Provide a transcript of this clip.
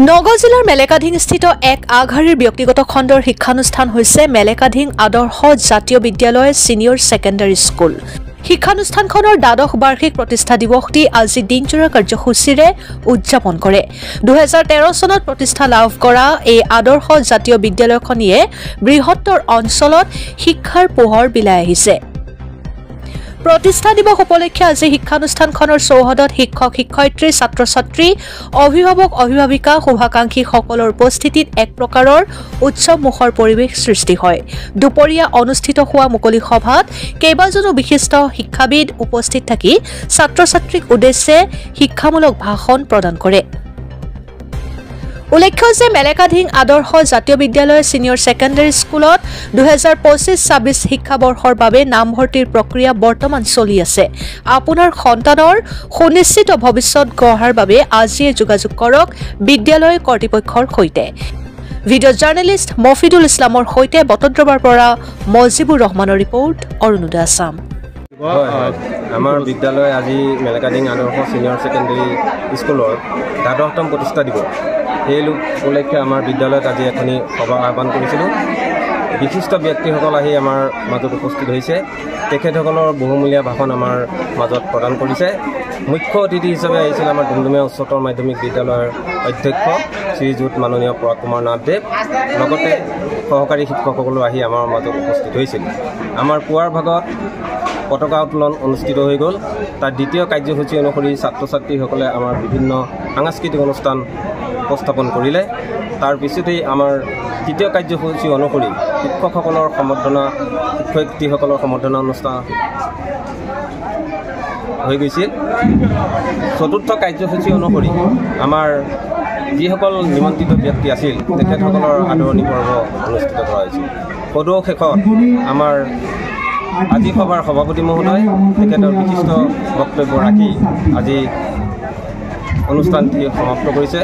নগাঁও জিলাৰ মেলেকাধিংস্থিত এক আগশাৰীৰ ব্যক্তিগত খণ্ডৰ শিক্ষানুষ্ঠান হৈছে মেলেকাধিং আদৰ্শ জাতীয় বিদ্যালয় ছিনিয়ৰ ছেকেণ্ডাৰী স্কুল। শিক্ষানুষ্ঠানখনৰ দ্বাদশ বাৰ্ষিক প্ৰতিষ্ঠা দিৱসটি আজি দিনজোৰা কাৰ্যসূচীৰে উদযাপন কৰে। 2013 চনত প্ৰতিষ্ঠা লাভ কৰা এই আদৰ্শ জাতীয় বিদ্যালয়খনিয়ে বৃহত্তৰ অঞ্চলত শিক্ষাৰ পোহৰ বিলাই আহিছে। প্ৰতিষ্ঠা দিৱস উপলক্ষে আজি শিক্ষানুষ্ঠানখনৰ চৌহদত শিক্ষক শিক্ষয়িত্ৰী ছাত্ৰ ছাত্ৰী অভিভাৱক অভিভাৱিকা শুভাকাংক্ষীসকলৰ উপস্থিতিত এক প্ৰকাৰৰ উৎসৱমুখৰ পৰিৱেশ সৃষ্টি হয়। দুপৰীয়া অনুষ্ঠিত হোৱা মুকলি সভাত কেইবাজনো বিশিষ্ট শিক্ষাবিদ উপস্থিত থাকি ছাত্ৰ ছাত্ৰীক উদ্দেশ্যে শিক্ষামূলক ভাষণ প্ৰদান কৰে। উল্লেখ্য যে মেলেকাধিং আদৰ্শ জাতীয় বিদ্যালয় ছিনিয়ৰ ছেকেণ্ডাৰী স্কুলত 2025-26 শিক্ষাবৰ্ষৰ বাবে নামভৰ্তিৰ প্ৰক্ৰিয়া বৰ্তমান চলি আছে। আপোনাৰ সন্তানৰ সুনিশ্চিত ভৱিষ্যত গঢ়াৰ বাবে আজিয়ে যোগাযোগ কৰক বিদ্যালয় কৰ্তৃপক্ষৰ সৈতে। ভিডিঅ' জাৰ্নেলিষ্ট মফিদুল ইছলামৰ সৈতে বটদ্ৰৱাৰ পৰা মজিবুৰ ৰহমানৰ ৰিপৰ্ট, অৰুণোদয় আছাম। আমাৰ বিদ্যালয় আজি মেলেকাধিং আদৰ্শ ছিনিয়ৰ ছেকেণ্ডাৰী স্কুলৰ দ্বাদশতম প্ৰতিষ্ঠা দিৱস। সেই উপলক্ষে আমাৰ বিদ্যালয়ত আজি এখনি সভা আহ্বান কৰিছিলোঁ। বিশিষ্ট ব্যক্তিসকল আহি আমাৰ মাজত উপস্থিত হৈছে। তেখেতসকলৰ বহুমূলীয়া ভাষণ আমাৰ মাজত প্ৰদান কৰিছে। মুখ্য অতিথি হিচাপে আহিছিল আমাৰ ডুমডুমীয়া উচ্চতৰ মাধ্যমিক বিদ্যালয়ৰ অধ্যক্ষ শ্ৰীযুত মাননীয় পৰাগ কুমাৰ নাথদেৱ। লগতে সহকাৰী শিক্ষকসকলো আহি আমাৰ মাজত উপস্থিত হৈছিল। আমাৰ পুৱাৰ ভাগত পতাকা উত্তোলন অনুষ্ঠিত হৈ গ'ল। তাৰ দ্বিতীয় কাৰ্যসূচী অনুসৰি ছাত্ৰ ছাত্ৰীসকলে আমাৰ বিভিন্ন সাংস্কৃতিক অনুষ্ঠান উপস্থাপন কৰিলে। তাৰ পিছতেই আমাৰ তৃতীয় কাৰ্যসূচী অনুসৰি শিক্ষকসকলৰ সম্বৰ্ধনা শিক্ষয়িত্ৰীসকলৰ সম্বৰ্ধনা অনুষ্ঠান হৈ গৈছিল। চতুৰ্থ কাৰ্যসূচী অনুসৰি আমাৰ যিসকল নিমন্ত্ৰিত ব্যক্তি আছিল তেখেতসকলৰ আদৰণি পৰ্ব অনুষ্ঠিত কৰা হৈছিল। সদৌ শেষত আমাৰ আজি সভাৰ সভাপতি মহোদয় তেখেতৰ বিশিষ্ট বক্তব্য ৰাখি আজি অনুষ্ঠানটি সমাপ্ত কৰিছে।